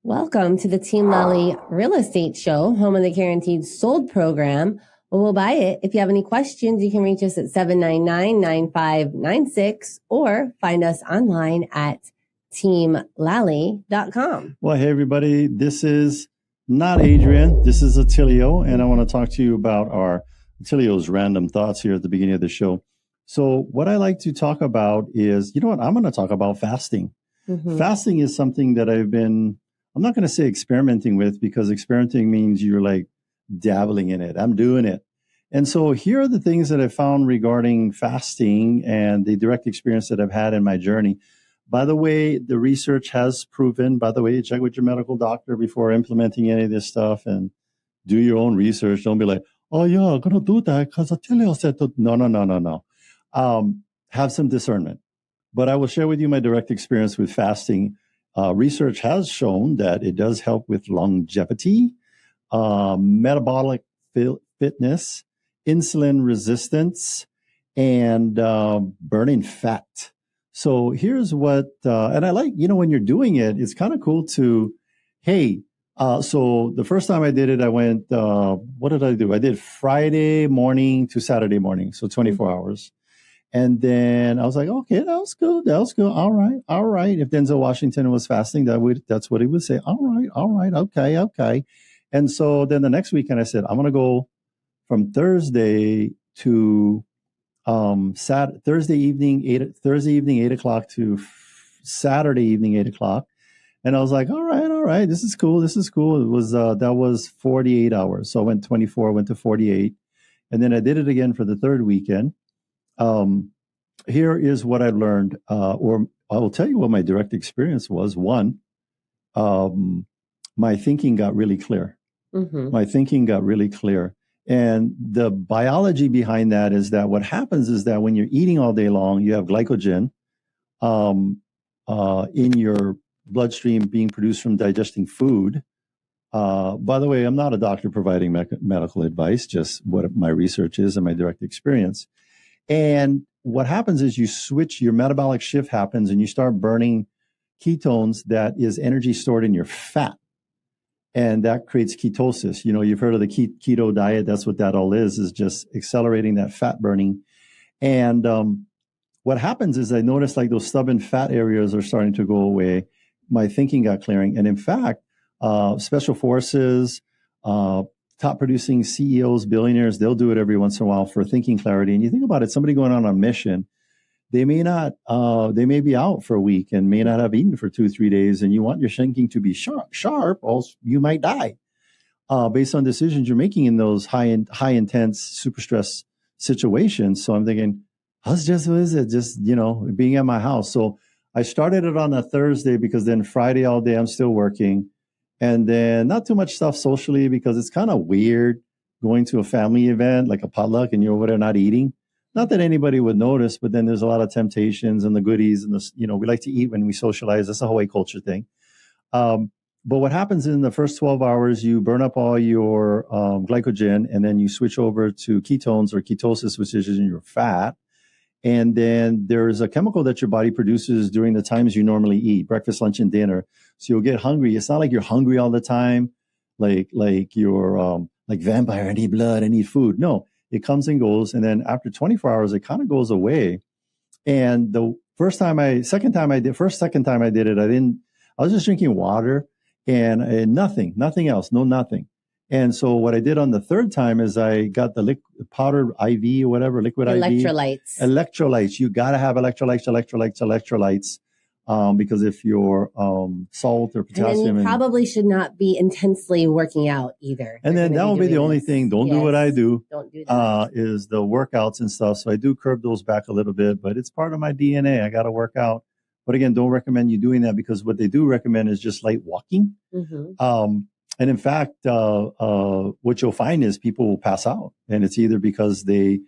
Welcome to the Team Lally Real Estate Show, home of the Guaranteed Sold program. Well, we'll buy it. If you have any questions, you can reach us at 799-9596 or find us online at teamlally.com. Well, hey, everybody. This is not Adrian. This is Attilio, and I want to talk to you about our Attilio's random thoughts here at the beginning of the show. So what I like to talk about is, you know what? I'm going to talk about fasting. Mm-hmm. Fasting is something that I'm not going to say experimenting with, because experimenting means you're like dabbling in it. I'm doing it. And so here are the things that I found regarding fasting and the direct experience that I've had in my journey. By the way, the research has proven, check with your medical doctor before implementing any of this stuff and do your own research. Don't be like, oh yeah, I'm going to do that because Attilio said to. No. Have some discernment. But I will share with you my direct experience with fasting. Research has shown that it does help with longevity, metabolic fitness, insulin resistance, and burning fat. So here's what, and I like, when you're doing it, it's kind of cool to, so the first time I did it, I went, what did I do? I did Friday morning to Saturday morning, so 24 hours. And then I was like, okay, that was good. All right. If Denzel Washington was fasting, that's what he would say. All right. Okay. And so then the next weekend I said, I'm going to go from Thursday to Thursday evening, 8 o'clock to Saturday evening, 8 o'clock. And I was like, all right. This is cool. It was, that was 48 hours. So I went 24, went to 48. And then I did it again for the third weekend. Here is what I learned, or I will tell you what my direct experience was. One, my thinking got really clear. Mm-hmm. And the biology behind that is that what happens is that when you're eating all day long, you have glycogen in your bloodstream being produced from digesting food. By the way, I'm not a doctor providing medical advice, just what my research is and my direct experience. And what happens is your metabolic shift happens and you start burning ketones that is energy stored in your fat. And that creates ketosis. You've heard of the keto diet. That's what that all is just accelerating that fat burning. And what happens is I noticed like those stubborn fat areas are starting to go away. My thinking got clearing. And in fact, special forces, top producing CEOs, billionaires, they'll do it every once in a while for thinking clarity. And you think about it, somebody going on a mission, they may be out for a week and may not have eaten for 2-3 days. And you want your thinking to be sharp, or you might die based on decisions you're making in those high intense, super stress situations. So I'm thinking, what is it? Just, being at my house. So I started it on a Thursday because then Friday all day I'm still working. And then not too much stuff socially because it's kind of weird going to a family event like a potluck and you're over there not eating. Not that anybody would notice, but then there's a lot of temptations and the goodies and we like to eat when we socialize. That's a Hawaii culture thing. But what happens in the first 12 hours, you burn up all your glycogen and then you switch over to ketones or ketosis, which is in your fat. And then there's a chemical that your body produces during the times you normally eat, breakfast, lunch, and dinner. So you'll get hungry. It's not like you're hungry all the time, like you're like vampire, I need blood, I need food. No, it comes and goes. And then after 24 hours, it kind of goes away. And the second time I did it, I was just drinking water and nothing else, nothing. And so what I did on the third time is I got the powdered IV or whatever, liquid Electrolytes. IV. Electrolytes. You got to have electrolytes. Because if you're salt or potassium. And then you probably should not be intensely working out either. And then that will be the only thing. Don't do what I do. Don't do that. Is the workouts and stuff. So I do curb those back a little bit, but it's part of my DNA. I got to work out. But again, don't recommend you doing that because what they do recommend is just light walking. Mm-hmm. And in fact, what you'll find is people will pass out, and it's either because they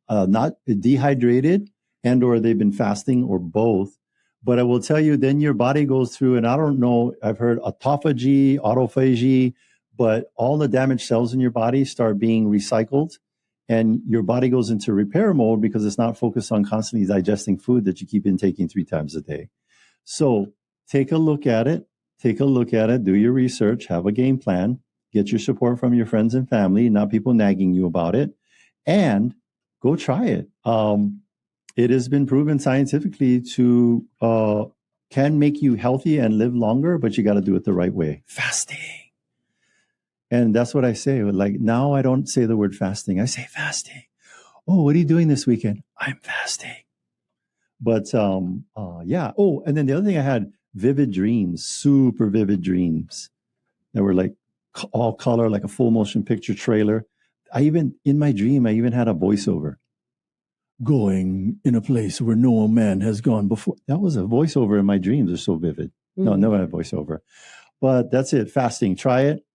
not dehydrated and or they've been fasting or both. But I will tell you, then your body goes through, and I don't know, I've heard autophagy, but all the damaged cells in your body start being recycled, and your body goes into repair mode because it's not focused on constantly digesting food that you keep intaking 3 times a day. So take a look at it. take a look at it, do your research, have a game plan, get your support from your friends and family, not people nagging you about it, and go try it. It has been proven scientifically to can make you healthy and live longer, but you got to do it the right way. Fasting. And that's what I say. Like now I don't say the word fasting. I say fasting. Oh, what are you doing this weekend? I'm fasting. But yeah. Oh, and then the other thing, I had vivid dreams, super vivid dreams that were like all color, like a full motion picture trailer. In my dream, I even had a voiceover. Going in a place where no man has gone before. That was a voiceover in my dreams. They're so vivid. No, never had a voiceover. But that's it. Fasting. Try it.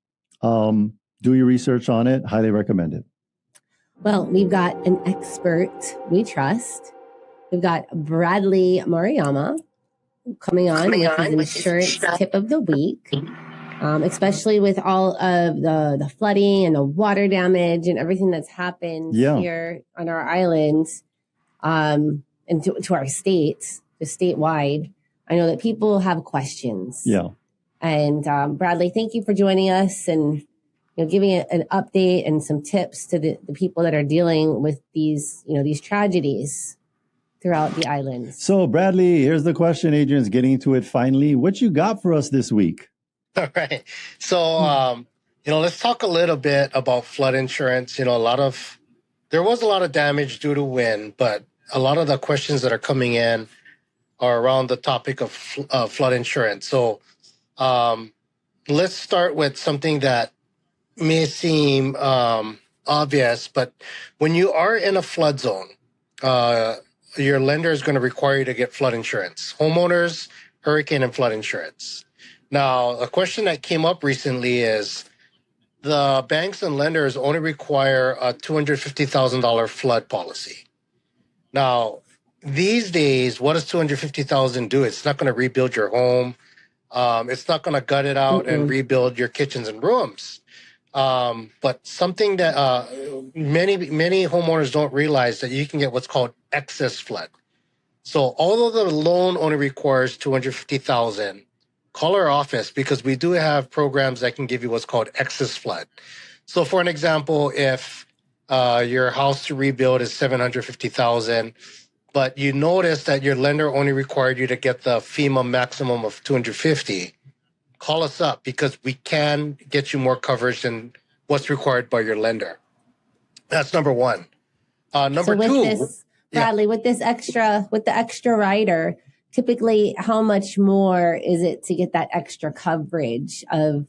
Do your research on it. Highly recommend it. Well, we've got an expert we trust. We've got Bradley Mariyama coming on with his insurance tip of the week. Especially with all of the flooding and the water damage and everything that's happened here on our islands, and to our states, just statewide. I know that people have questions. Yeah. And Bradley, thank you for joining us and giving an update and some tips to the people that are dealing with these tragedies throughout the islands. So, Bradley, here's the question. Adrian's getting to it finally. What you got for us this week? All right. So, let's talk a little bit about flood insurance. There was a lot of damage due to wind, but a lot of the questions that are coming in are around the topic of flood insurance. So, let's start with something that may seem obvious, but when you are in a flood zone, your lender is going to require you to get flood insurance, homeowners, hurricane, and flood insurance. Now, a question that came up recently is the banks and lenders only require a $250,000 flood policy. Now, these days, what does $250,000 do? It's not going to rebuild your home. It's not going to gut it out and rebuild your kitchens and rooms. But something that many homeowners don't realize, that you can get what's called excess flood. So although the loan only requires $250,000, call our office because we do have programs that can give you what's called excess flood. So for an example, if your house to rebuild is $750,000, but you notice that your lender only required you to get the FEMA maximum of $250,000, call us up because we can get you more coverage than what's required by your lender. That's number one. Number two, Bradley, with the extra rider, typically how much more is it to get that extra coverage of,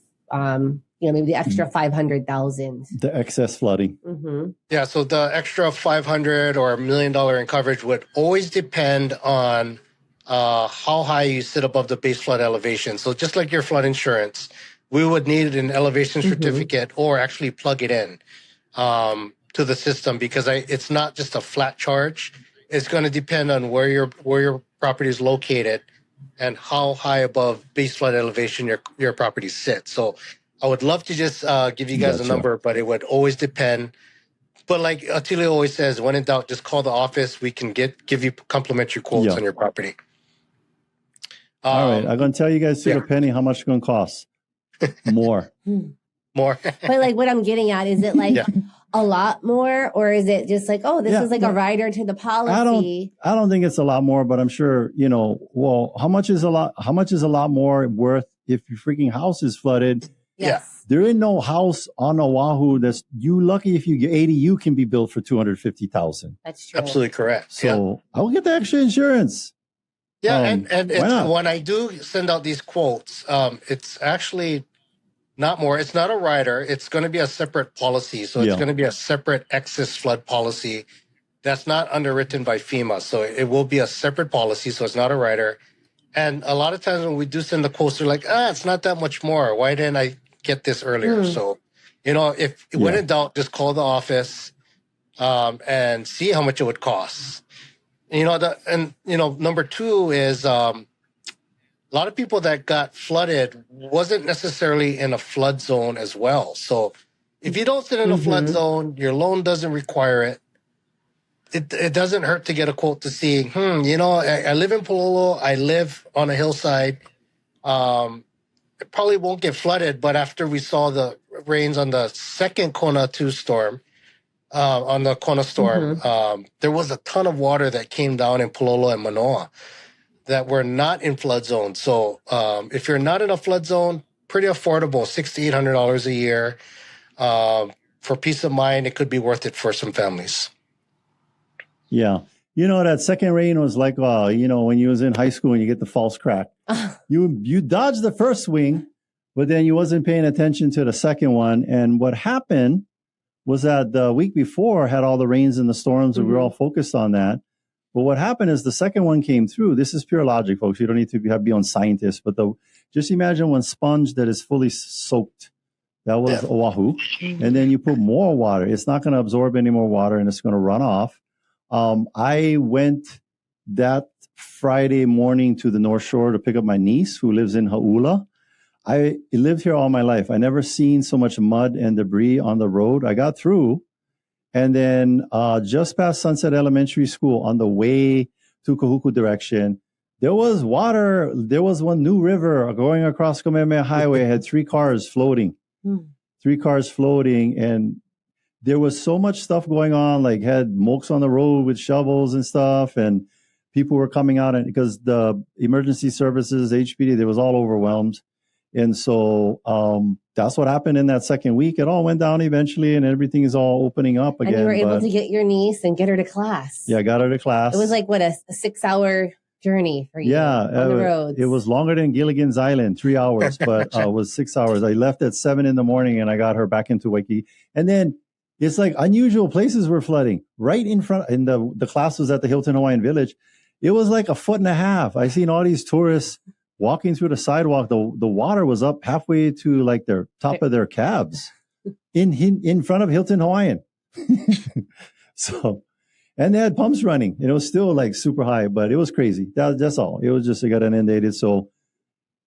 maybe the extra 500,000? The excess flooding. Mm-hmm. Yeah. So the extra $500,000 or $1 million in coverage would always depend on how high you sit above the base flood elevation. So just like your flood insurance, we would need an elevation certificate or actually plug it in to the system because it's not just a flat charge. It's going to depend on where your property is located and how high above base flood elevation your property sits. So I would love to just give you guys a number, but it would always depend. But like Attilio always says, when in doubt, just call the office. We can give you complimentary quotes on your property. All right. I'm going to tell you guys to the penny how much it's going to cost. More. More. But like what I'm getting at, is it like a lot more, or is it just like, oh, this is like a rider to the policy? I don't think it's a lot more, but I'm sure, well, how much is a lot more worth if your freaking house is flooded? Yes. There ain't no house on Oahu you lucky if you get ADU can be built for $250,000. That's true. Absolutely correct. So I will get the extra insurance. Yeah, and when I do send out these quotes, it's actually not more. It's not a rider. It's going to be a separate policy. So it's going to be a separate excess flood policy that's not underwritten by FEMA. So it will be a separate policy. So it's not a rider. And a lot of times when we do send the quotes, they're like, it's not that much more. Why didn't I get this earlier? So, if when in doubt, just call the office and see how much it would cost. Number two is a lot of people that got flooded wasn't necessarily in a flood zone as well. So if you don't sit in a flood zone, your loan doesn't require it. It doesn't hurt to get a quote to see, I live in Pololo. I live on a hillside. it probably won't get flooded, but after we saw the rains on the second Kona 2 storm, on the Kona storm, there was a ton of water that came down in Palolo and Manoa that were not in flood zone. So if you're not in a flood zone, pretty affordable, $600 to $800 a year. For peace of mind, it could be worth it for some families. Yeah. That second rain was like, when you was in high school and you get the false crack. You dodged the first swing, but then you wasn't paying attention to the second one. And what happened was that the week before had all the rains and the storms, and we were all focused on that. But what happened is the second one came through. This is pure logic, folks. You don't need to be on scientists, but just imagine one sponge that is fully soaked. That was Oahu. And then you put more water. It's not going to absorb any more water, and it's going to run off. I went that Friday morning to the North Shore to pick up my niece who lives in Hauula. I lived here all my life. I never seen so much mud and debris on the road. I got through. And then just past Sunset Elementary School on the way to Kahuku direction, there was water. There was one new river going across Kamehameha Highway. I had 3 cars floating. 3 cars floating. And there was so much stuff going on, like had mokes on the road with shovels and stuff. And people were coming out, and because the emergency services, HPD, they was all overwhelmed. And so that's what happened in that second week. It all went down eventually, and everything is all opening up again. And you were able to get your niece and get her to class. Yeah, I got her to class. It was like, a 6-hour journey for you on the roads. It was longer than Gilligan's Island, 3 hours, but it was 6 hours. I left at 7 in the morning, and I got her back into Waikiki. And then it's like unusual places were flooding right in front. And the class was at the Hilton Hawaiian Village. It was like 1.5 feet. I seen all these tourists walking through the sidewalk. The water was up halfway to like their top of their calves in front of Hilton Hawaiian. So, and they had pumps running. It was still like super high, but it was crazy. That's all. It was just, it got inundated. So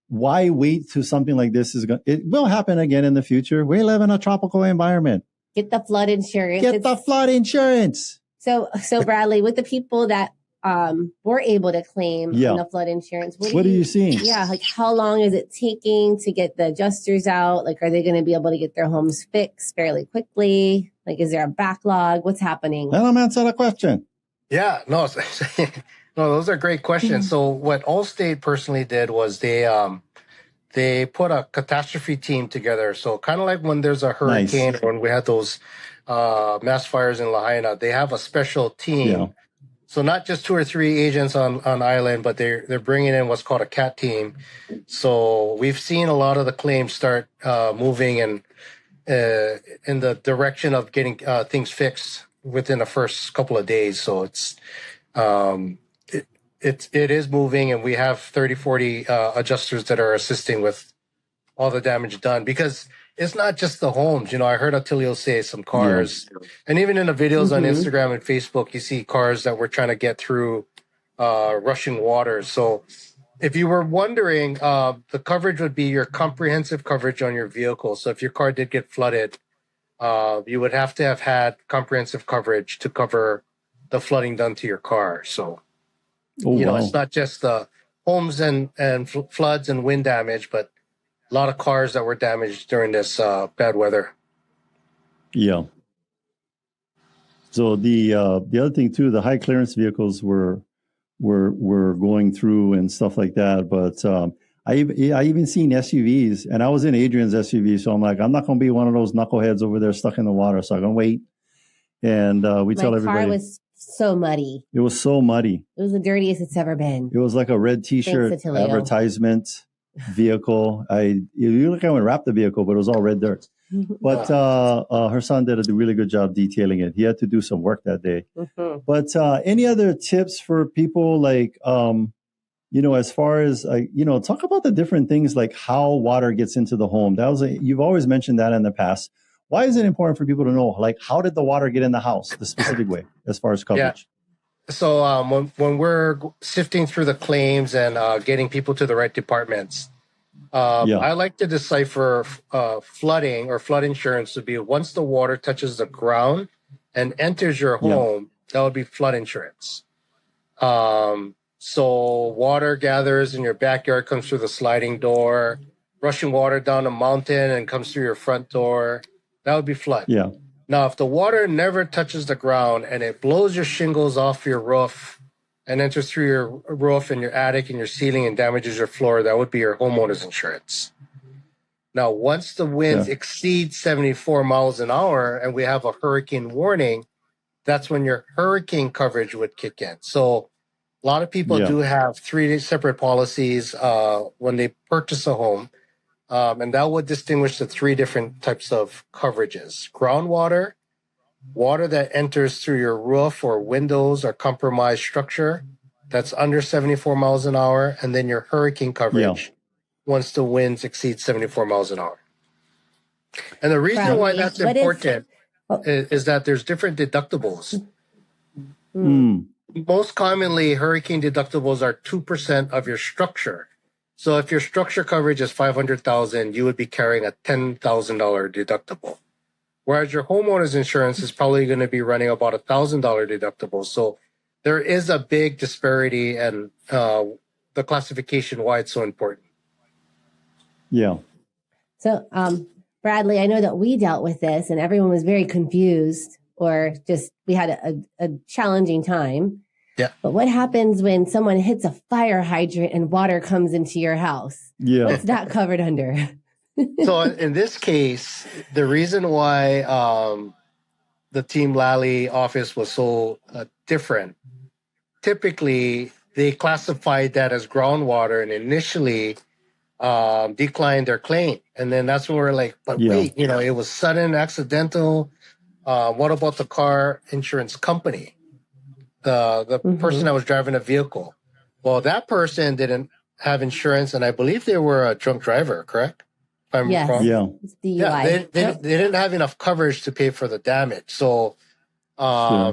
why wait to something like this? It will happen again in the future. We live in a tropical environment. Get the flood insurance. So Bradley, with the people that were able to claim on the flood insurance, what are you seeing? Yeah, like how long is it taking to get the adjusters out? Like, are they going to be able to get their homes fixed fairly quickly? Like, is there a backlog? What's happening? Let them answer the question. Yeah, no, those are great questions. So what Allstate personally did was they put a catastrophe team together. So kind of like when there's a hurricane, or when we had those mass fires in Lahaina, they have a special team. Yeah. So not just 2 or 3 agents on island, but they're bringing in what's called a CAT team. So we've seen a lot of the claims start moving and in the direction of getting things fixed within the first couple of days. So it is moving, and we have 30, 40 adjusters that are assisting with all the damage done, because it's not just the homes. I heard Attilio say some cars, and even in the videos on Instagram and Facebook, you see cars that were trying to get through rushing waters. So if you were wondering, the coverage would be your comprehensive coverage on your vehicle. So if your car did get flooded, you would have to have had comprehensive coverage to cover the flooding done to your car. So, it's not just the homes and floods and wind damage, but a lot of cars that were damaged during this bad weather. Yeah. So the other thing too, the high clearance vehicles were going through and stuff like that. But I even seen SUVs, and I was in Adrian's SUV, so I'm like, I'm not going to be one of those knuckleheads over there stuck in the water, so I'm going to wait. And we tell everybody. My car was so muddy. It was so muddy. It was the dirtiest it's ever been. It was like a red T-shirt advertisement vehicle. You look like I would wrap the vehicle, but it was all red dirt. But her son did a really good job detailing it. He had to do some work that day. But any other tips for people, like as far as talk about the different things, like how water gets into the home. You've always mentioned that in the past. Why is it important for people to know, like, how did the water get in the house the specific way as far as coverage? Yeah. So when we're sifting through the claims and getting people to the right departments, I like to decipher flooding or flood insurance to be once the water touches the ground and enters your home, that would be flood insurance. So water gathers in your backyard, comes through the sliding door, rushing water down a mountain and comes through your front door, that would be flood. Yeah. Now, if the water never touches the ground and it blows your shingles off your roof and enters through your roof and your attic and your ceiling and damages your floor, that would be your homeowner's insurance. Now, once the winds exceed 74 miles an hour and we have a hurricane warning, that's when your hurricane coverage would kick in. So a lot of people do have 3 separate policies when they purchase a home. And that would distinguish the 3 different types of coverages: groundwater, water that enters through your roof or windows or compromised structure that's under 74 miles an hour, and then your hurricane coverage once the winds exceed 74 miles an hour. And the reason why that's important is that there's different deductibles. Most commonly, hurricane deductibles are 2% of your structure. So if your structure coverage is $500,000, you would be carrying a $10,000 deductible. Whereas your homeowner's insurance is probably going to be running about $1,000 deductible. So there is a big disparity, and the classification why it's so important. Yeah. So, Bradley, I know that we dealt with this and everyone was very confused, or just we had a challenging time. Yeah. But what happens when someone hits a fire hydrant and water comes into your house? Yeah. What's that covered under? So in this case, the reason why the Team Lally office was so different, typically they classified that as groundwater and initially declined their claim. And then that's when we're like, but wait, it was sudden, accidental. What about the car insurance company? The person that was driving a vehicle? Well, that person didn't have insurance, and I believe they were a drunk driver, correct? If I'm wrong. Yeah. It's DUI. Yeah, they didn't have enough coverage to pay for the damage. So, I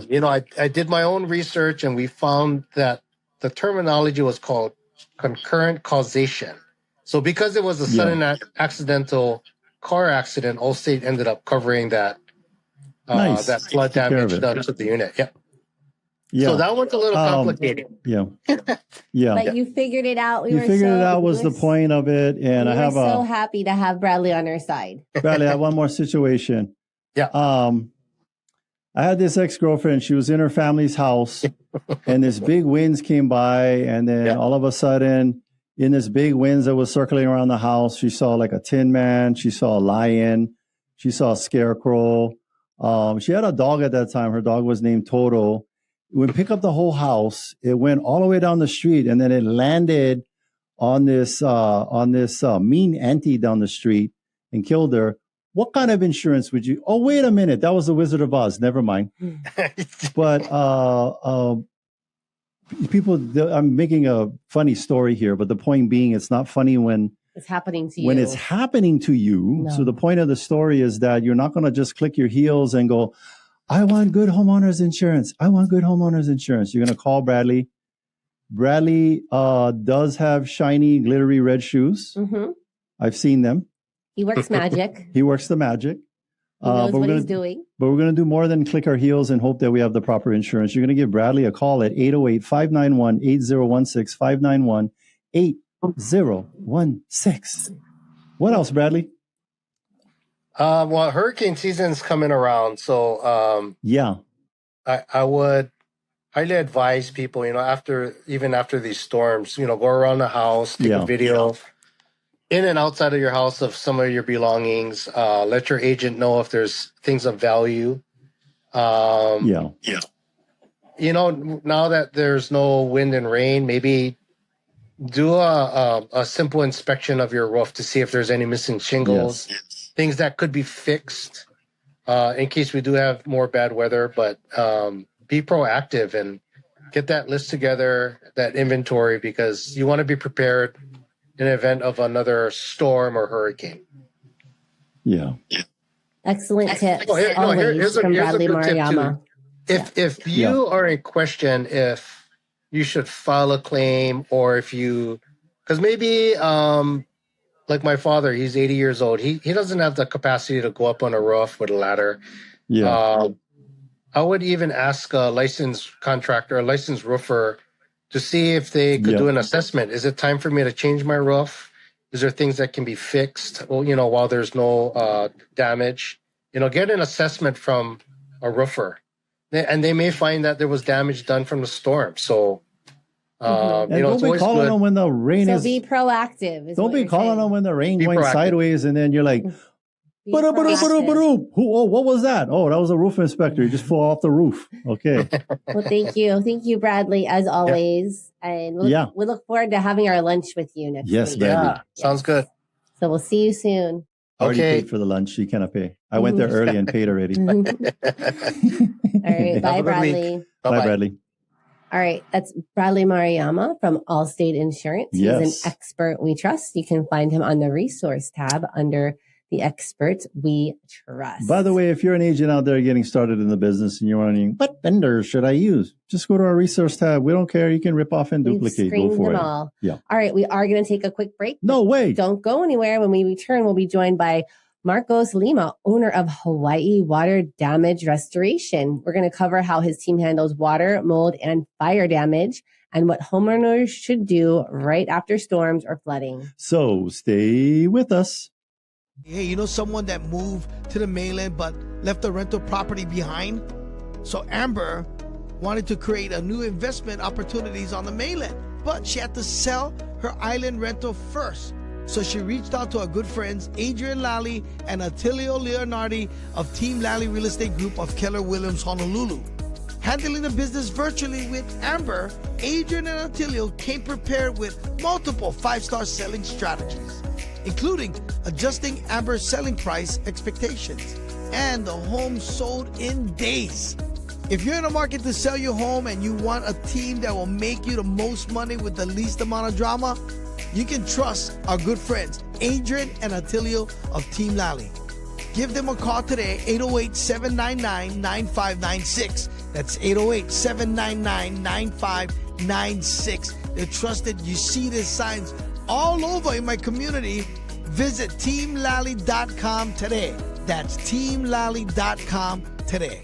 did my own research, and we found that the terminology was called concurrent causation. So because it was a sudden accidental car accident, Allstate ended up covering that that flood damage done to the unit. Yeah. So that one's a little complicated. Yeah. But you figured it out. You figured it out was the point of it. And I have so happy to have Bradley on our side. Bradley, I have one more situation. Yeah. I had this ex-girlfriend. She was in her family's house and this big winds came by. And then all of a sudden, in this big winds that was circling around the house, she saw like a tin man. She saw a lion. She saw a scarecrow. She had a dog at that time. Her dog was named Toto. It would pick up the whole house. It went all the way down the street, and then it landed on this mean auntie down the street and killed her. What kind of insurance would you? Oh, wait a minute, that was the Wizard of Oz. Never mind. But people, I'm making a funny story here, but the point being, it's not funny when it's happening to you. When it's happening to you. No. So the point of the story is that you're not going to just click your heels and go, I want good homeowners insurance. I want good homeowners insurance. You're going to call Bradley. Bradley does have shiny, glittery red shoes. Mm-hmm. I've seen them. He works magic. He works the magic. He knows what he's doing. But we're going to do more than click our heels and hope that we have the proper insurance. You're going to give Bradley a call at 808-591-8016, 591-8016. What else, Bradley? Well, hurricane season's coming around, so I would highly advise people, after these storms, go around the house, take a video in and outside of your house of some of your belongings. Let your agent know if there's things of value. Now that there's no wind and rain, maybe do a simple inspection of your roof to see if there's any missing shingles. Yes. Things that could be fixed in case we do have more bad weather, but be proactive and get that list together, that inventory, because you want to be prepared in the event of another storm or hurricane. Yeah. Excellent tips. Here's Bradley Maruyama. If you are in question if you should file a claim, or if you, because maybe like my father, he's 80 years old. He doesn't have the capacity to go up on a roof with a ladder. Yeah. I would even ask a licensed contractor, a licensed roofer, to see if they could do an assessment. Is it time for me to change my roof? Is there things that can be fixed? Well, while there's no damage, get an assessment from a roofer, and they may find that there was damage done from the storm. So, and don't it's be always calling good. them when the rain So is. be proactive. Don't be calling them when the rain Be going proactive. sideways, and then you're like, Be proactive. oh, what was that? Oh, that was a roof inspector. He just flew off the roof. Okay. Well, thank you, Bradley, as always. And we look forward to having our lunch with you next week. Bradley. Sounds good. So we'll see you soon. Already Okay. paid for the lunch. You cannot pay. I went there early and paid already. All right. Bye, Bradley. Bye, Bradley. All right. That's Bradley Mariyama from Allstate Insurance. He's an expert we trust. You can find him on the resource tab under the experts we trust. By the way, if you're an agent out there getting started in the business and you're wondering, what vendors should I use? Just go to our resource tab. We don't care. You can rip off and duplicate. Go for it. All. Yeah. All right. We are going to take a quick break. No way. Don't go anywhere. When we return, we'll be joined by Marcos Lima, owner of Hawaii Water Damage Restoration. We're going to cover how his team handles water, mold, and fire damage, and what homeowners should do right after storms or flooding. So stay with us. Hey, you know someone that moved to the mainland but left the rental property behind? So Amber wanted to create a new investment opportunities on the mainland, but she had to sell her island rental first. So she reached out to our good friends Adrian Lally and Attilio Leonardi of Team Lally Real Estate Group of Keller Williams Honolulu. Handling the business virtually with Amber, Adrian and Attilio came prepared with multiple 5-star selling strategies, including adjusting Amber's selling price expectations, and the home sold in days. If you're in the market to sell your home and you want a team that will make you the most money with the least amount of drama, you can trust our good friends Adrian and Attilio of Team Lally. Give them a call today, 808-799-9596. That's 808-799-9596. They're trusted. You see the signs all over in my community. Visit teamlally.com today. That's teamlally.com today.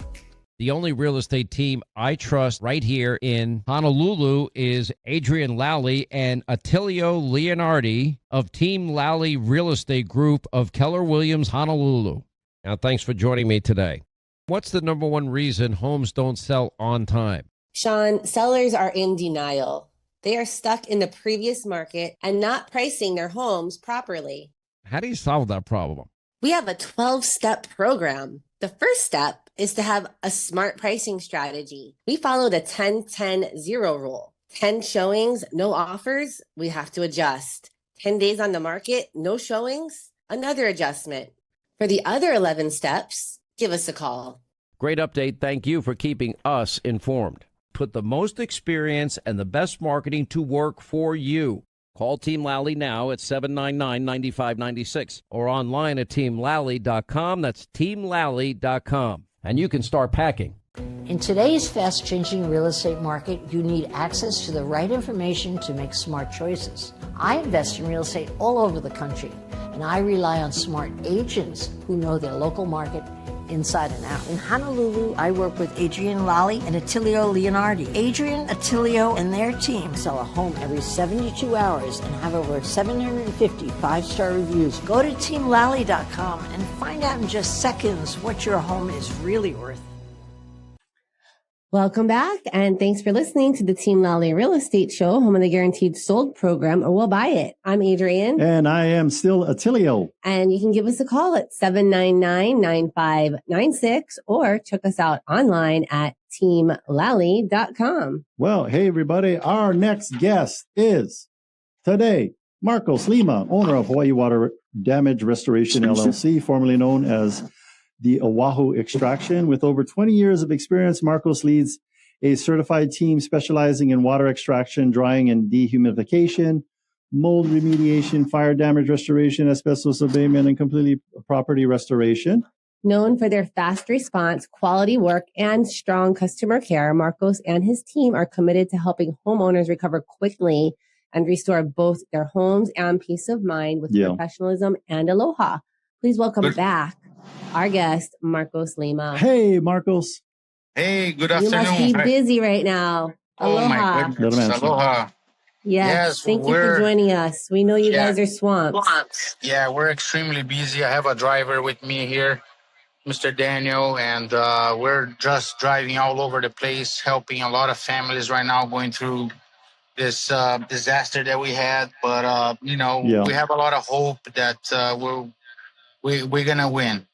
The only real estate team I trust right here in Honolulu is Adrian Lally and Attilio Leonardi of Team Lally Real Estate Group of Keller Williams Honolulu. Now, thanks for joining me today. What's the number one reason homes don't sell on time? Sean, sellers are in denial. They are stuck in the previous market and not pricing their homes properly. How do you solve that problem? We have a 12-step program. The first step is to have a smart pricing strategy. We follow the 10-10-0 rule. 10 showings, no offers, we have to adjust. 10 days on the market, no showings, another adjustment. For the other 11 steps, give us a call. Great update. Thank you for keeping us informed. Put the most experience and the best marketing to work for you. Call Team Lally now at 799-9596 or online at teamlally.com. That's teamlally.com. And you can start packing. In today's fast-changing real estate market, you need access to the right information to make smart choices. I invest in real estate all over the country, and I rely on smart agents who know their local market inside and out. In Honolulu, I work with Adrian Lally and Attilio Leonardi. Adrian, Attilio, and their team sell a home every 72 hours and have over 750 5-star reviews. Go to teamlally.com and find out in just seconds what your home is really worth. Welcome back, and thanks for listening to the Team Lally Real Estate Show, home of the Guaranteed Sold program, or we'll buy it. I'm Adrian. And I am still Attilio. And you can give us a call at 799-9596 or check us out online at teamlally.com. Well, hey, everybody. Our next guest is today Marcos Lima, owner of Hawaii Water Damage Restoration, LLC, formerly known as the Oahu Extraction. With over 20 years of experience, Marcos leads a certified team specializing in water extraction, drying and dehumidification, mold remediation, fire damage restoration, asbestos abatement, and completely property restoration. Known for their fast response, quality work, and strong customer care, Marcos and his team are committed to helping homeowners recover quickly and restore both their homes and peace of mind with professionalism and aloha. Please welcome back our guest, Marcos Lima. Hey, Marcos. Hey, good afternoon. You must be busy right now. Aloha. Oh, my goodness. Aloha. Yes. Thank you for joining us. We know you guys are swamped. Yeah, we're extremely busy. I have a driver with me here, Mr. Daniel, and we're just driving all over the place, helping a lot of families right now going through this disaster that we had. But we have a lot of hope that we're gonna win,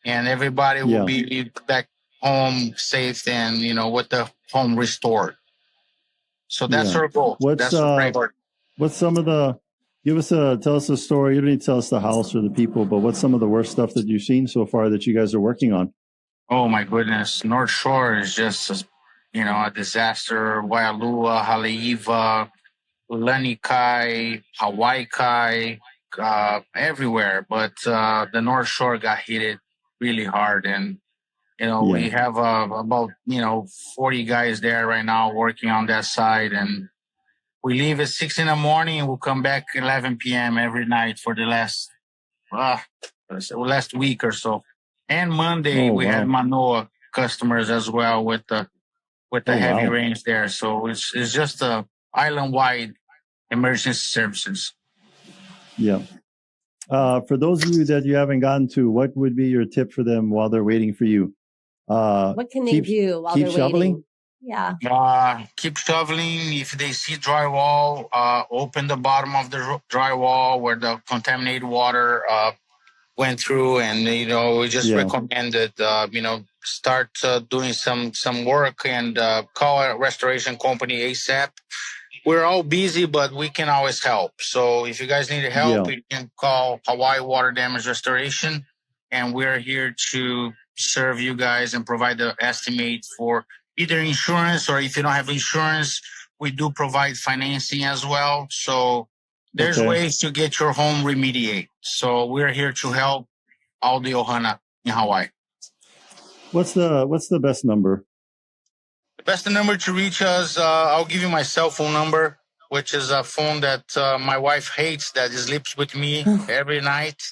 and everybody will be back home safe and with the home restored. So that's our goal. That's our priority. What's some of the? Tell us a story. You don't need to tell us the house or the people, but what's some of the worst stuff that you've seen so far that you guys are working on? Oh my goodness, North Shore is just a disaster. Waialua, Haleiwa, Lanikai, Hawaii Kai, everywhere. But the North Shore got hit really hard, and we have about 40 guys there right now working on that side, and we leave at 6 in the morning and we'll come back 11 p.m. every night for the last week or so. And Monday we had Manoa customers as well with the heavy rains there. So it's just a island-wide emergency services. Yeah. For those of you that you haven't gotten to, what would be your tip for them while they're waiting for you? What can they do while they're shoveling? waiting? Yeah. Keep shoveling. If they see drywall, open the bottom of the drywall where the contaminated water went through, and we just recommended start doing some work and call a restoration company ASAP. We're all busy, but we can always help. So if you guys need help, you can call Hawaii Water Damage Restoration, and we're here to serve you guys and provide the estimate for either insurance, or if you don't have insurance, we do provide financing as well. So there's ways to get your home remediate. So we're here to help all the ohana in Hawaii. What's the best number? The best number to reach us, I'll give you my cell phone number, which is a phone that my wife hates, that sleeps with me every night.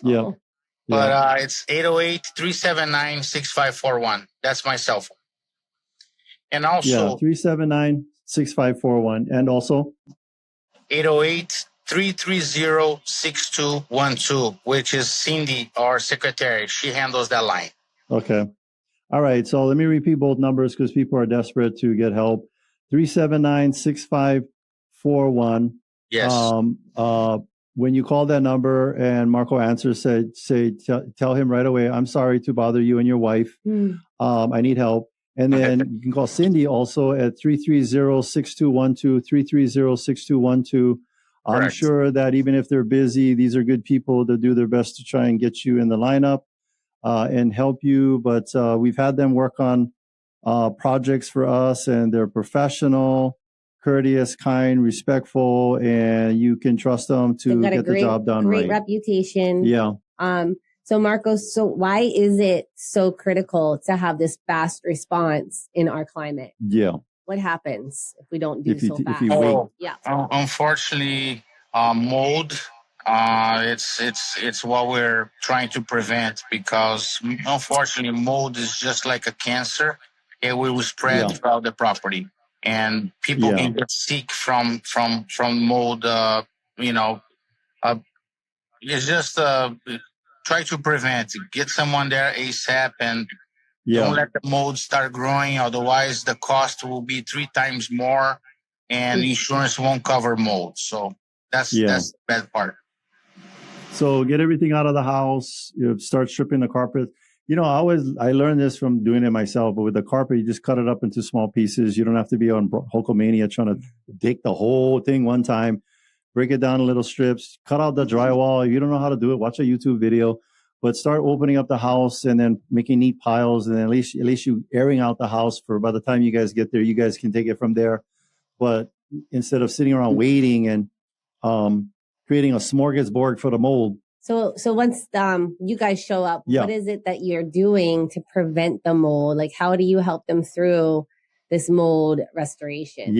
But it's 808-379-6541. That's my cell phone. And also 379-6541. And also 808-330-6212, which is Cindy, our secretary. She handles that line. Okay. All right. So let me repeat both numbers because people are desperate to get help. 379-6541. Yes. When you call that number and Marco answers, tell him right away, I'm sorry to bother you and your wife. I need help. And then you can call Cindy also at 330-6212, 330-6212. I'm sure that even if they're busy, these are good people to do their best to try and get you in the lineup and help you. But we've had them work on projects for us, and they're professional, courteous, kind, respectful, and you can trust them to get the job done right. Great reputation. Yeah. So Marcos, why is it so critical to have this fast response in our climate? Yeah. What happens if we don't do so fast? If you wait. Unfortunately, mold. It's what we're trying to prevent, because unfortunately mold is just like a cancer. It will spread throughout the property, and people can get sick from mold. It's just try to prevent. Get someone there ASAP, and don't let the mold start growing. Otherwise, the cost will be 3 times more, and insurance won't cover mold. So that's the bad part. So get everything out of the house. Start stripping the carpet. I learned this from doing it myself. But with the carpet, you just cut it up into small pieces. You don't have to be on Hulkamania trying to dig the whole thing one time. Break it down in little strips. Cut out the drywall. If you don't know how to do it, watch a YouTube video. But start opening up the house and then making neat piles. And then at least you airing out the house for by the time you guys get there, you guys can take it from there. But instead of sitting around waiting and creating a smorgasbord for the mold. So once you guys show up, what is it that you're doing to prevent the mold? Like, how do you help them through this mold restoration?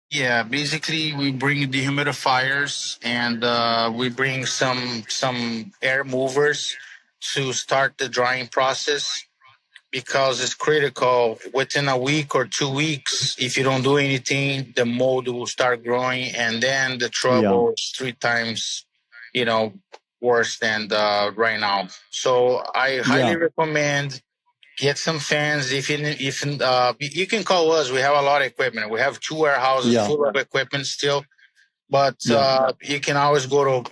Yeah, basically we bring dehumidifiers, and we bring some air movers to start the drying process. because it's critical. Within a week or 2 weeks, if you don't do anything, the mold will start growing, and then the trouble is 3 times, worse than right now. So I highly recommend get some fans. If you can call us, we have a lot of equipment. We have 2 warehouses full of equipment still. But you can always go to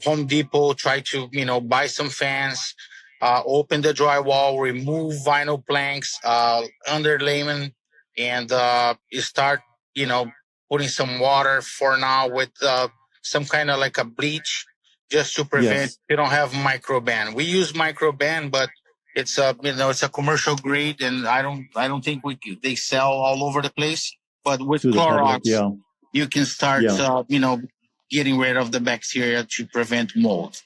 Home Depot, try to, buy some fans, open the drywall, remove vinyl planks, underlayment, and you start, putting some water for now with some kind of like a bleach just to prevent, you don't have microban. We use microban, but it's it's a commercial grade, and I don't think they sell all over the place. But with Clorox, you can start, getting rid of the bacteria to prevent mold.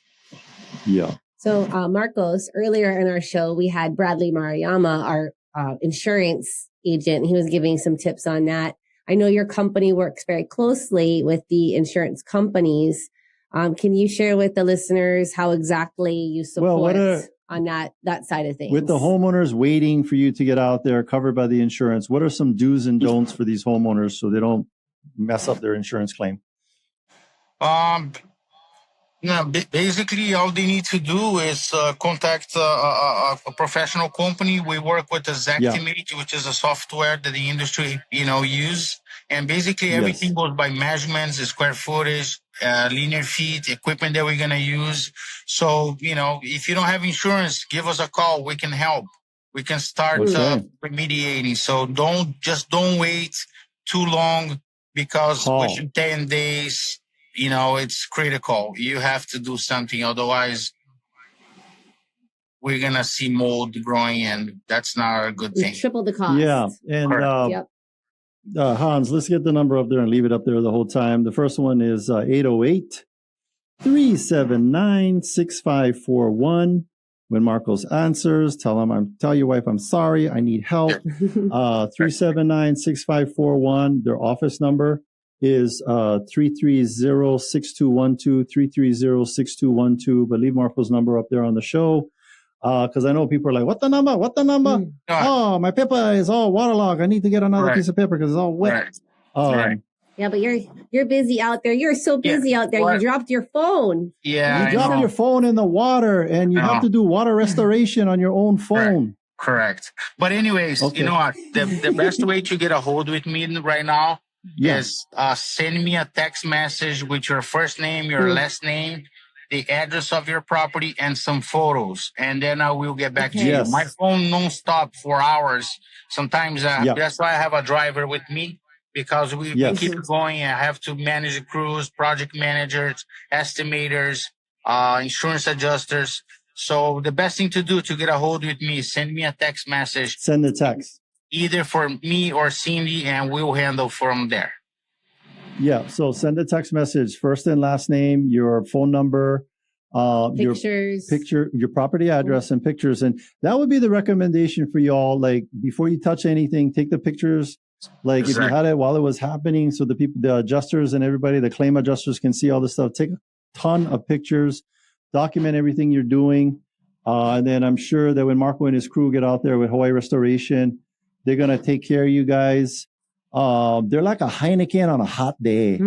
Yeah. So, Marcos, earlier in our show, we had Bradley Maruyama, our insurance agent. He was giving some tips on that. I know your company works very closely with the insurance companies. Can you share with the listeners how exactly you support on that side of things? With the homeowners waiting for you to get out there covered by the insurance, what are some do's and don'ts for these homeowners so they don't mess up their insurance claim? Basically, all they need to do is contact a professional company. We work with Xactimate, which is a software that the industry, use. And basically everything goes by measurements, the square footage, linear feet, equipment that we're going to use. So, if you don't have insurance, give us a call. We can help. We can start remediating. So don't wait too long, because within 10 days, it's critical. You have to do something. Otherwise, we're going to see mold growing, and that's not a good thing. Triple the cost. Yeah. And Hans, let's get the number up there and leave it up there the whole time. The first one is 808-379-6541. When Marcos answers, tell your wife I'm sorry, I need help. 379-6541. Their office number is 330-6212, 330-6212. But leave Marco's number up there on the show, because I know people are like, what the number? Oh, my paper is all waterlogged. I need to get another piece of paper because it's all wet. Yeah, but you're busy out there. You're so busy out there. You dropped your phone. Yeah, you dropped your phone in the water, and you have to do water restoration on your own phone. Correct. But anyways, you know what? The best way to get a hold with me right now is send me a text message with your first name, your last name, the address of your property, and some photos. And then I will get back to you. My phone non-stop for hours. Sometimes that's why I have a driver with me, because we keep going. I have to manage the crews, project managers, estimators, insurance adjusters. So the best thing to do to get a hold with me is send me a text message. Send the text. Either for me or Cindy, and we'll handle from there. Yeah, so send a text message, first and last name, your phone number, pictures, your property address, and pictures. And that would be the recommendation for y'all. Like, before you touch anything, take the pictures. Like, if you had it while it was happening, so the people, the adjusters and everybody, the claim adjusters can see all this stuff. Take a ton of pictures, document everything you're doing. And then I'm sure that when Marco and his crew get out there with Hawaii Restoration, they're going to take care of you guys. They're like a Heineken on a hot day.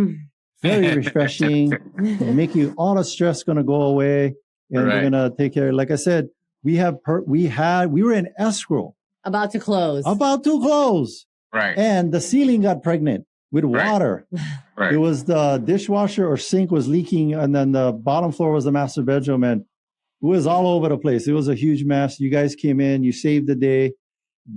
Very refreshing. Make you, all the stress going to go away. And they're going to take care. Like I said, we were in escrow. About to close. Right. And the ceiling got pregnant with water. Right. It was the dishwasher or sink was leaking. And then the bottom floor was the master bedroom. And it was all over the place. It was a huge mess. You guys came in, you saved the day.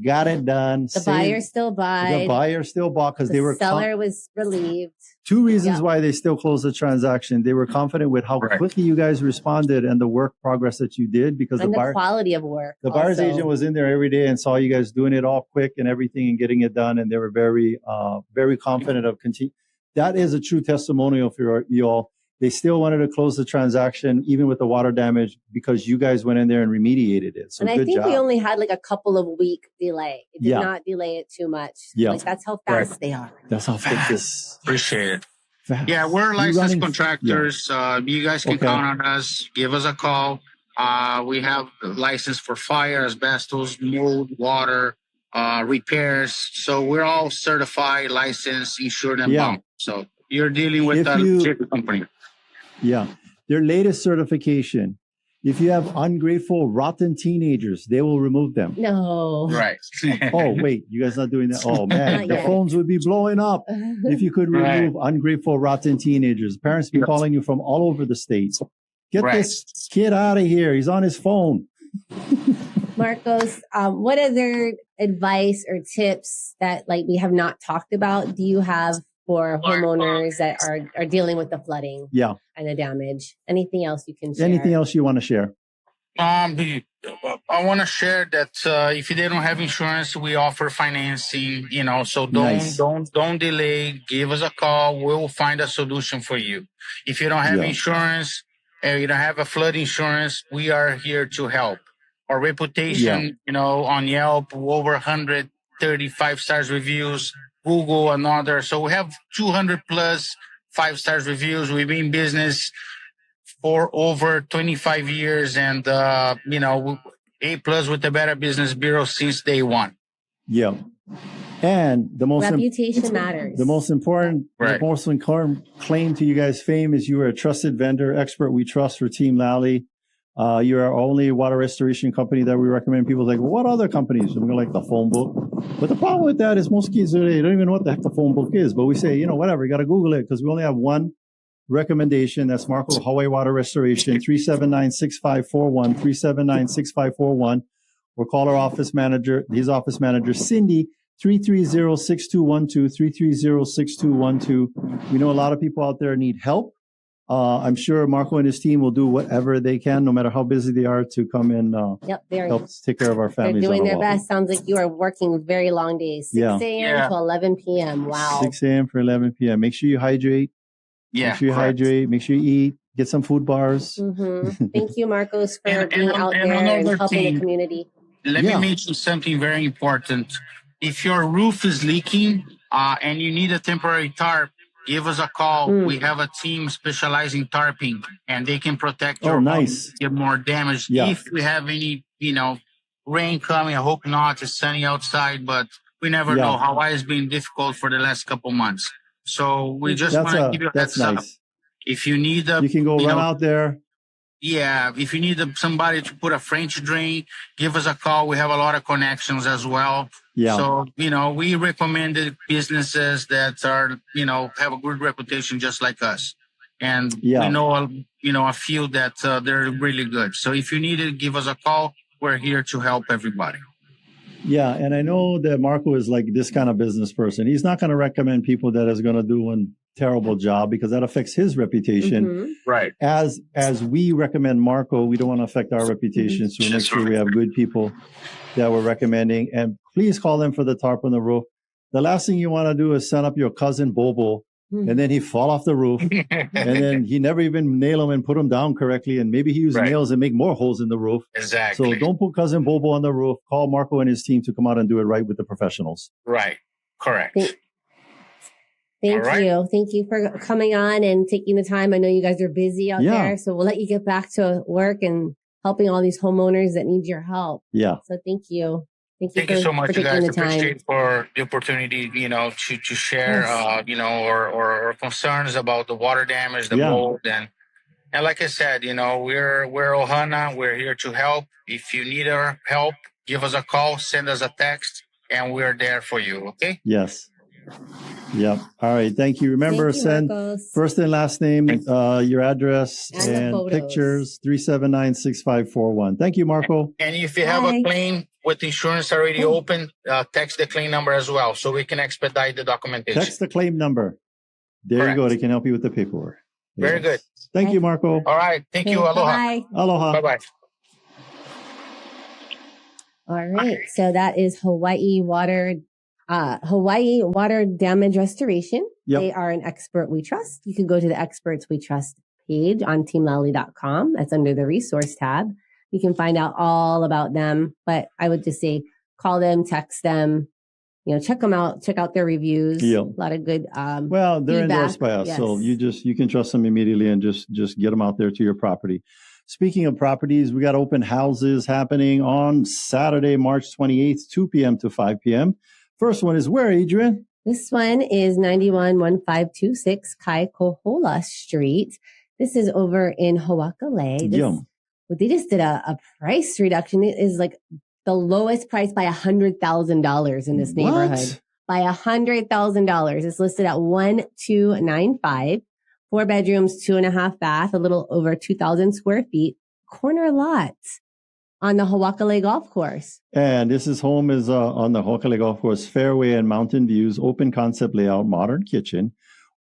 Got it done. The buyer still bought. The buyer still bought because they were. The seller was relieved. Two reasons why they still closed the transaction. They were confident with how quickly you guys responded and the work progress that you did, because the quality of work. The buyer's agent was in there every day and saw you guys doing it all quick and everything and getting it done, and they were very, very confident of continue. That is a true testimonial for you all. They still wanted to close the transaction, even with the water damage, because you guys went in there and remediated it. So, and I think we only had like a couple of week delay. It did not delay it too much. Yeah. Like, that's how fast they are. That's how fast. Appreciate it. Fast. Yeah, we're licensed contractors. You guys can count on us. Give us a call. We have license for fire, asbestos, mold, water, repairs. So we're all certified, licensed, insured, and bound. So you're dealing with a legit company. Yeah. Their latest certification, if you have ungrateful, rotten teenagers, they will remove them. No. Right. Oh, wait, you guys not doing that? Oh, man, Not the yet. phones would be blowing up if you could remove ungrateful, rotten teenagers. Parents be calling you from all over the state. Get this kid out of here. He's on his phone. Marcos, what other advice or tips that like we have not talked about do you have for homeowners that are dealing with the flooding and the damage? Anything else you can share? Anything else you want to share? I want to share that if they don't have insurance, we offer financing. So don't delay. Give us a call. We'll find a solution for you. If you don't have insurance, you don't have a flood insurance, we are here to help. Our reputation, on Yelp, over 135 stars reviews. Google, another. So we have 200 plus 5 stars reviews. We've been in business for over 25 years and, A+ with the Better Business Bureau since day one. Yeah. And the most reputation matters. The most important claim to you guys' fame is you are a trusted vendor, expert we trust for Team Lally. You're our only water restoration company that we recommend. People like, well, what other companies? And we're like, the phone book. But the problem with that is most kids, they don't even know what the heck the phone book is. But we say, whatever, you got to Google it because we only have one recommendation. That's Marco Hawaii Water Restoration, 379-6541, 379-6541. Or call our office manager, his office manager, Cindy, 330-6212, 330-6212. We know a lot of people out there need help. I'm sure Marco and his team will do whatever they can, no matter how busy they are, to come and help take care of our families. They're doing their best. Sounds like you are working very long days, 6 a.m. to 11 p.m. Wow. 6 a.m. for 11 p.m. Make sure you hydrate. Yeah, make sure you hydrate. Make sure you eat. Get some food bars. Mm-hmm. Thank you, Marcos, for being out there and helping the community. Let me mention something very important. If your roof is leaking and you need a temporary tarp, give us a call. We have a team specializing tarping, and they can protect your home, get more damage. If we have any, rain coming, I hope not. It's sunny outside, but we never know. Hawaii has been difficult for the last couple months. So we just want to give you a heads up. If you need you can go run out there. Yeah, if you need somebody to put a French drain, give us a call. We have a lot of connections as well. Yeah. So, we recommended businesses that are, have a good reputation just like us. And we know, a few that they're really good. So if you need it, give us a call. We're here to help everybody. Yeah, and I know that Marco is like this kind of business person. He's not going to recommend people that is going to do one terrible job because that affects his reputation. Mm-hmm. Right. As we recommend Marco, we don't want to affect our reputation. So we make sure we have good people that we're recommending. And please call them for the tarp on the roof. The last thing you want to do is send up your cousin Bobo, and then he fall off the roof, and then he never even nail him and put him down correctly. And maybe he used nails and make more holes in the roof. Exactly. So don't put cousin Bobo on the roof. Call Marco and his team to come out and do it right with the professionals. Right. Correct. Thank you. Thank you for coming on and taking the time. I know you guys are busy out there, so we'll let you get back to work and helping all these homeowners that need your help. Yeah. So thank you. Thank you so much, you guys. Appreciate for the opportunity, to share, our concerns about the water damage, the mold, and like I said, we're Ohana. We're here to help. If you need our help, give us a call, send us a text, and we're there for you. Okay? Yes. Yep. All right. Thank you. Remember, send Marcos. First and last name, your address, and pictures, 379-6541. Thank you, Marco. And if you have a claim with insurance already open, text the claim number as well so we can expedite the documentation. Text the claim number. There you go. They can help you with the paperwork. Yes. Very good. Thank you, Marco. All right. Thank you. Aloha. Bye. Aloha. Bye-bye. All right. So that is Hawaii Water Damage Restoration. Yep. They are an expert we trust. You can go to the experts we trust page on teamlally.com. That's under the resource tab. You can find out all about them, but I would just say call them, text them, check them out, check out their reviews. Yeah. A lot of good, they're feedback. endorsed by us. Yes. So you can trust them immediately and just get them out there to your property. Speaking of properties, we got open houses happening on Saturday, March 28th, 2 p.m. to 5 p.m. First one is where, Adrian? This one is 911526 Kaikohola Street. This is over in Hoakale. Yum. They just did a price reduction. It is like the lowest price by $100,000 in this neighborhood. By $100,000. It's listed at 1295, 4 bedrooms, 2.5 bath, a little over 2,000 square feet, corner lot on the Hoakale Golf Course. And this home is on the Hoakale Golf Course, fairway and mountain views, open concept layout, modern kitchen,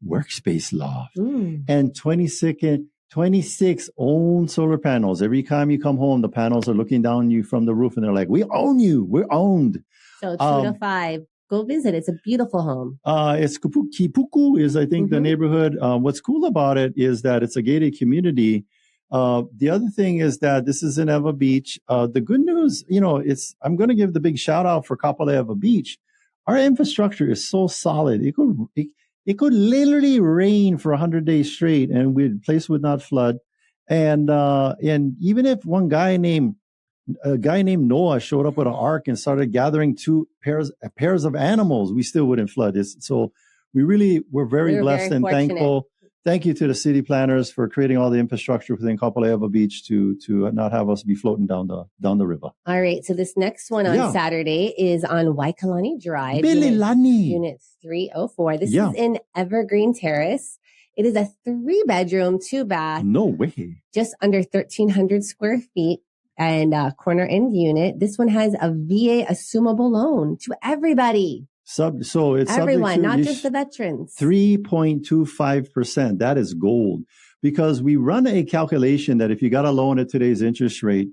workspace loft, and 26 own solar panels. Every time you come home, the panels are looking down on you from the roof, and they're like, "We own you. We're owned." So 2 to 5. Go visit. It's a beautiful home. It's Kipuku is, I think, the neighborhood. What's cool about it is that it's a gated community. The other thing is that this is in Eva Beach. The good news, I'm going to give the big shout out for Kapolei Eva Beach. Our infrastructure is so solid. It could literally rain for 100 days straight, and the place would not flood. And even if a guy named Noah showed up with an ark and started gathering 2 pairs of animals, we still wouldn't flood. So we're very blessed and thankful. Thank you to the city planners for creating all the infrastructure within Kapolei Eva Beach to not have us be floating down the river. All right. So this next one on Saturday is on Waikalani Drive. Bililani. Unit 304. This is in Evergreen Terrace. It is a 3-bedroom, 2-bath. No way. Just under 1,300 square feet and corner end unit. This one has a VA assumable loan to everybody. So it's everyone, not just the veterans. 3.25%. That is gold, because we run a calculation that if you got a loan at today's interest rate,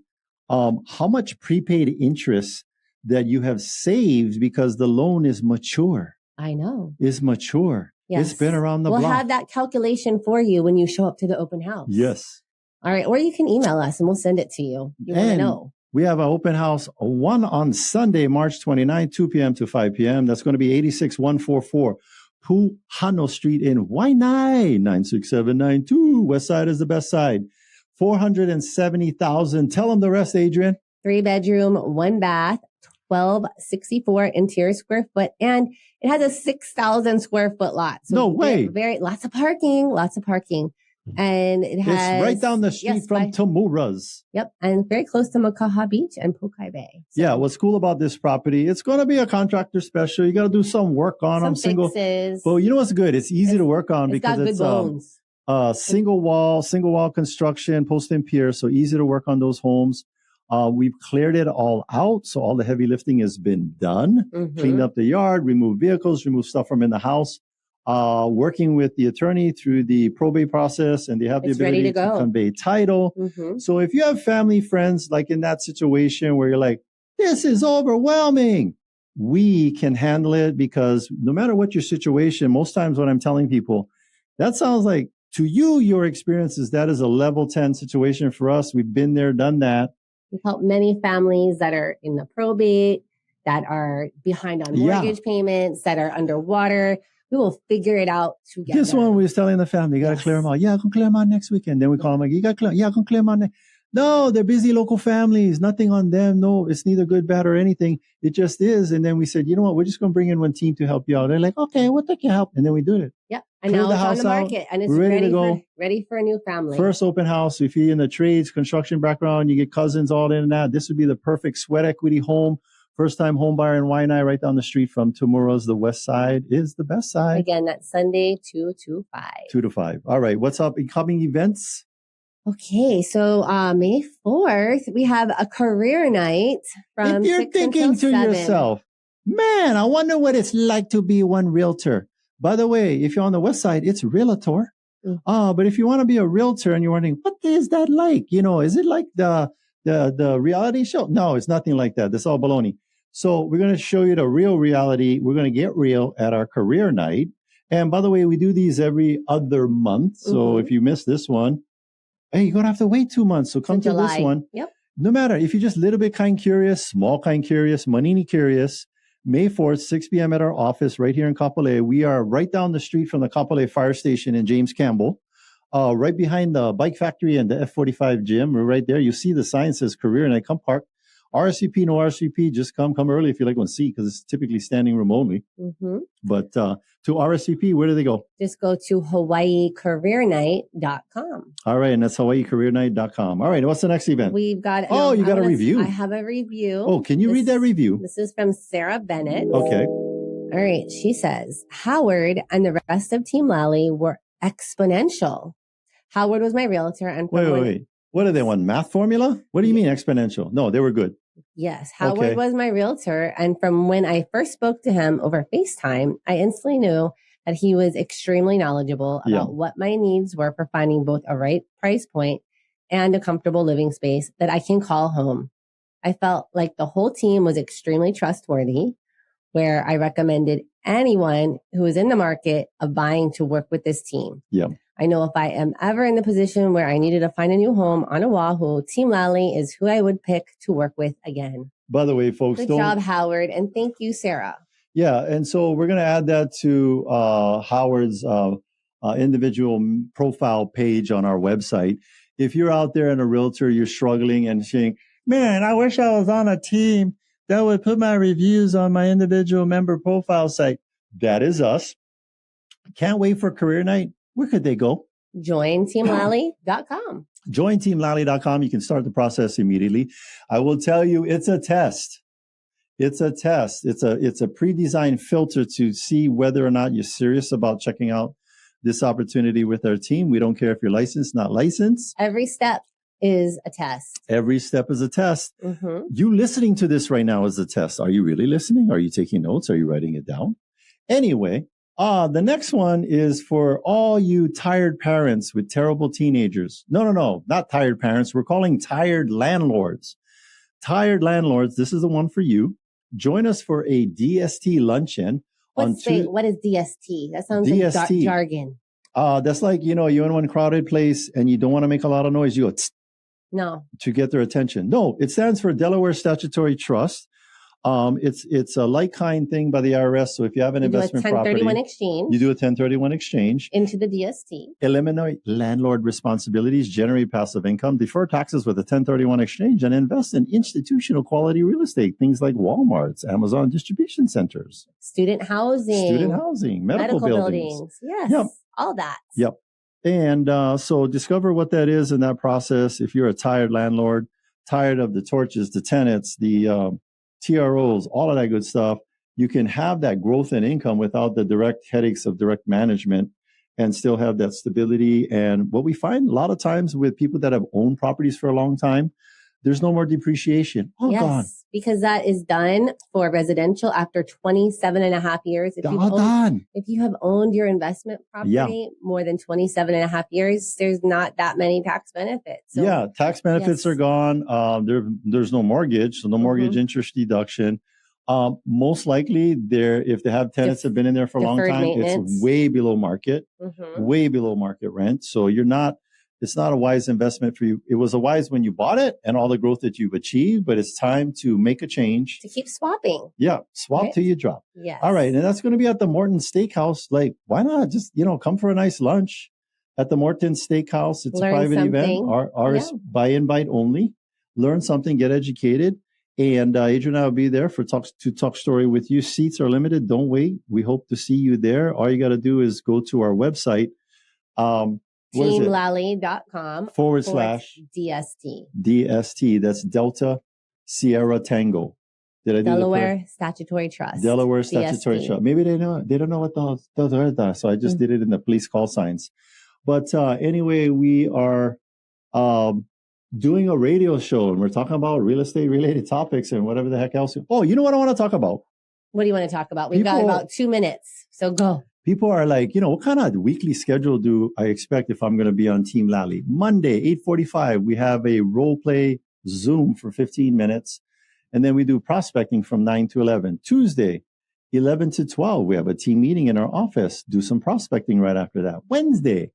how much prepaid interest that you have saved because the loan is mature. I know. Is mature. Yes. It's been around the block. We'll have that calculation for you when you show up to the open house. Yes. All right. Or you can email us and we'll send it to you. You want to know. We have an open house, one on Sunday, March 29, 2 p.m. to 5 p.m. That's going to be 86144 Puhano Street in Waianae, 96792. West side is the best side. 470,000. Tell them the rest, Adrian. 3-bedroom, 1-bath, 1,264 interior square foot, and it has a 6,000 square foot lot. So no way. Lots of parking. And it's right down the street from Tamura's. Yep. And very close to Makaha Beach and Pokai Bay. So, yeah. What's cool about this property, it's going to be a contractor special. You got to do some work on them. Fixes. But you know what's good? It's easy to work on because it's bones. Single wall construction, post and pier. So easy to work on those homes. We've cleared it all out. So all the heavy lifting has been done. Cleaned up the yard, removed vehicles, removed stuff from in the house. Working with the attorney through the probate process, and they have the ability to convey title. So if you have family, friends, like in that situation where you're like, this is overwhelming, we can handle it, because no matter what your situation, most times when I'm telling people, that sounds like to you, your experience is that is a level 10 situation. For us, we've been there, done that. We've helped many families that are in the probate, that are behind on mortgage payments, that are underwater. We will figure it out together. This one, we was telling the family, you got to clear them out. Yeah, I can clear them out next weekend. Then we call them like, you got to clear. Yeah, I can clear them out. No, they're busy local families. Nothing on them. No, it's neither good, bad, or anything. It just is. And then we said, you know what? We're just going to bring in one team to help you out. They're like, okay, what can help? And then we did it. Yep. And now it's on the market, and it's ready to go. Ready for a new family. First open house. If you're in the trades, construction background, you get cousins all in and that. This would be the perfect sweat equity home. First time home buyer in Waianae, right down the street from Tamura's. The west side is the best side. Again, that's Sunday, 2 to 5. 2 to 5. All right. What's up? Incoming events? Okay. So May 4th, we have a career night from 6 until 7. If you're thinking to yourself, man, I wonder what it's like to be one realtor. By the way, if you're on the west side, it's realtor. But if you want to be a realtor and you're wondering, what is that like? Is it like the reality show? No, it's nothing like that. That's all baloney. So we're going to show you the real reality. We're going to get real at our career night. And by the way, we do these every other month. So if you miss this one, hey, you're going to have to wait 2 months. So come to this one. Yep. No matter if you're just a little bit kind curious, small kind curious, manini curious, May 4th, 6 p.m. at our office right here in Kapolei. We are right down the street from the Kapolei Fire Station in James Campbell. right behind the bike factory and the F45 gym. We're right there. You see the sign says career night. Come park. RSVP, no RSVP. Just come early if you like one seat because it's typically standing room only. Mm-hmm. But to RSVP, where do they go? Just go to HawaiiCareerNight.com. All right. And that's HawaiiCareerNight.com. All right. What's the next event? We've got... you got a review. I have a review. Oh, can you read that review? This is from Sarah Bennett. Okay. All right. She says, Howard and the rest of Team Lally were exponential. Howard was my realtor. And wait. What do they want? Math formula? What do you mean exponential? No, they were good. Yes. Howard was my realtor. And from when I first spoke to him over FaceTime, I instantly knew that he was extremely knowledgeable about what my needs were for finding both a right price point and a comfortable living space that I can call home. I felt like the whole team was extremely trustworthy, where I recommended anyone who was in the market of buying to work with this team. Yeah. I know if I am ever in the position where I needed to find a new home on Oahu, Team Lally is who I would pick to work with again. By the way, folks, Good job, Howard. And thank you, Sarah. Yeah. And so we're going to add that to Howard's individual profile page on our website. If you're out there and a realtor, you're struggling and saying, man, I wish I was on a team that would put my reviews on my individual member profile site. That is us. Can't wait for career night. Where could they go? JoinTeamLally.com. JoinTeamLally.com. You can start the process immediately. I will tell you, it's a test. It's a test. It's a pre-designed filter to see whether or not you're serious about checking out this opportunity with our team. We don't care if you're licensed, not licensed. Every step is a test. Every step is a test. Mm-hmm. You listening to this right now is a test. Are you really listening? Are you taking notes? Are you writing it down? Anyway, the next one is for all you tired parents with terrible teenagers. No, not tired parents. We're calling tired landlords. Tired landlords, this is the one for you. Join us for a DST luncheon. What is DST? That sounds DST. like jargon. That's like, you're in one crowded place and you don't want to make a lot of noise. You go, tss, no, to get their attention. No, it stands for Delaware Statutory Trust. It's a like-kind thing by the IRS. So if you have an investment property, you do a 1031 exchange into the DST. Eliminate landlord responsibilities, generate passive income, defer taxes with a 1031 exchange, and invest in institutional quality real estate. Things like Walmart's, Amazon distribution centers, student housing, medical buildings. Yes, yep. All that. Yep. And so discover what that is in that process. If you're a tired landlord, tired of the torches, the tenants, the TROs, all of that good stuff, you can have that growth in income without the direct headaches of direct management and still have that stability. And what we find a lot of times with people that have owned properties for a long time, there's no more depreciation. Oh, yes, gone. Because that is done for residential after 27 and a half years. If you have owned your investment property more than 27 and a half years, there's not that many tax benefits. So, tax benefits are gone. There's no mortgage, so no mortgage interest deduction. Most likely, if they have tenants that have been in there for a long time, it's way below market, way below market rent. So it's not a wise investment for you. It was a wise when you bought it and all the growth that you've achieved, but it's time to make a change. To keep swapping. Yeah. Swap till you drop. Yes. All right. And that's going to be at the Morton Steakhouse. Like, why not just, come for a nice lunch at the Morton Steakhouse. It's a private event. Ours by invite only. Learn something, get educated. And Adrian and I will be there to talk story with you. Seats are limited. Don't wait. We hope to see you there. All you got to do is go to our website. TeamLally.com / DST. DST. That's Delta Sierra Tango. Did I do Delaware Statutory Trust. Delaware Statutory Trust. Maybe they don't know what those are. So I just did it in the police call signs. But anyway, we are doing a radio show and we're talking about real estate related topics and whatever the heck else. Oh, you know what I want to talk about? What do you want to talk about? We've got about 2 minutes. So go. People are like, what kind of weekly schedule do I expect if I'm going to be on Team Lally? Monday, 8:45, we have a role play Zoom for 15 minutes. And then we do prospecting from 9 to 11. Tuesday, 11 to 12, we have a team meeting in our office. Do some prospecting right after that. Wednesday,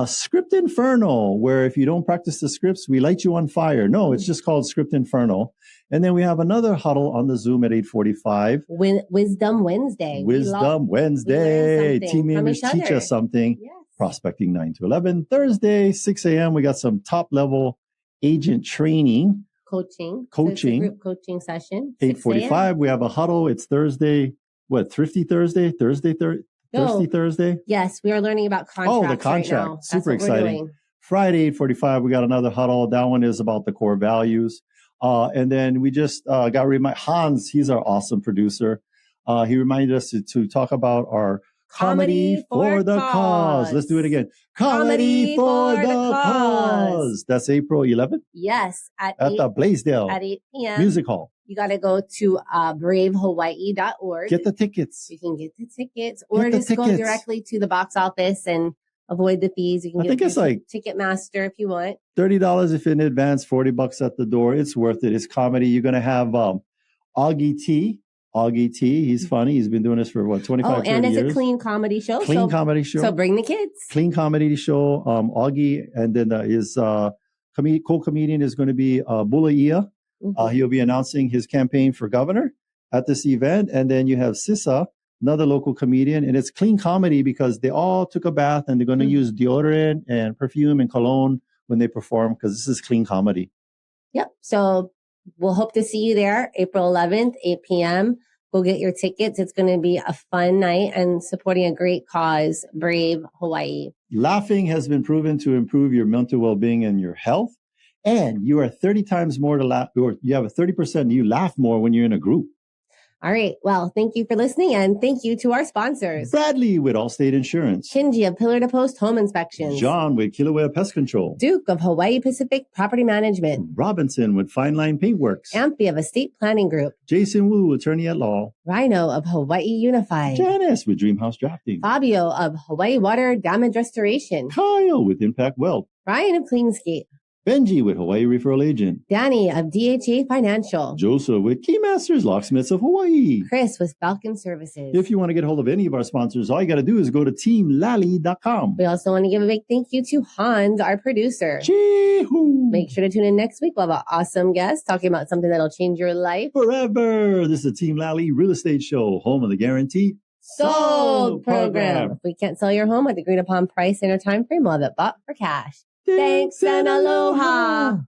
Script Inferno, where if you don't practice the scripts, we light you on fire. No, it's just called Script Inferno. And then we have another huddle on the Zoom at 8:45. Wisdom Wednesday. Wisdom Wednesday. Team members teach us something. Yes. Prospecting 9 to 11. Thursday, 6 a.m., we got some top-level agent training. Coaching. So it's a group coaching session. 8:45, we have a huddle. It's Thursday. What, Thrifty Thursday? Thirsty Thursday? Yes, we are learning about contracts. Oh, the contract. Right now. Super exciting. Friday, 8:45, we got another huddle. That one is about the core values. And then we just got reminded, Hans, he's our awesome producer. He reminded us to talk about our Comedy for the Cause. Let's do it again. Comedy for the Cause. That's April 11th? Yes. At the Blaisdell. At 8 p.m. Music Hall. You got to go to bravehawaii.org. Get the tickets. You can get the tickets. Or just go directly to the box office and avoid the fees. You can get it's like Ticketmaster if you want. $30 if in advance, $40 at the door. It's worth it. It's comedy. You're going to have Augie T. He's funny. He's been doing this for 25, 30 years. And it's a clean comedy show. Comedy show. So bring the kids. Clean comedy show. Augie, and then his co-comedian is going to be Bulaia. He'll be announcing his campaign for governor at this event. And then you have Sissa, another local comedian, and it's clean comedy because they all took a bath and they're going to use deodorant and perfume and cologne when they perform because this is clean comedy. Yep. So we'll hope to see you there April 11th, 8 p.m. Go get your tickets. It's going to be a fun night and supporting a great cause, Brave Hawaii. Laughing has been proven to improve your mental well-being and your health. And you are 30 times more to laugh, or you have a 30%, you laugh more when you're in a group. All right. Well, thank you for listening, and thank you to our sponsors. Bradley with Allstate Insurance. Shinji of Pillar to Post Home Inspections. John with Kilauea Pest Control. Duke of Hawaii Pacific Property Management. Robinson with Fine Line Paintworks. Amphi of Estate Planning Group. Jason Wu, Attorney at Law. Rhino of Hawaii Unified. Janice with Dreamhouse Drafting. Fabio of Hawaii Water Damage Restoration. Kyle with Impact Wealth. Ryan of Cleanscape. Benji with Hawaii Referral Agent. Danny of DHA Financial. Joseph with Keymasters Locksmiths of Hawaii. Chris with Falcon Services. If you want to get hold of any of our sponsors, all you got to do is go to teamlally.com. We also want to give a big thank you to Hans, our producer. Chee-hoo. Make sure to tune in next week. We'll have an awesome guest talking about something that'll change your life forever. This is the Team Lally Real Estate Show, home of the Guaranteed Sold program. If we can't sell your home at the agreed upon price in or time frame, we'll have it bought for cash. Thanks and aloha.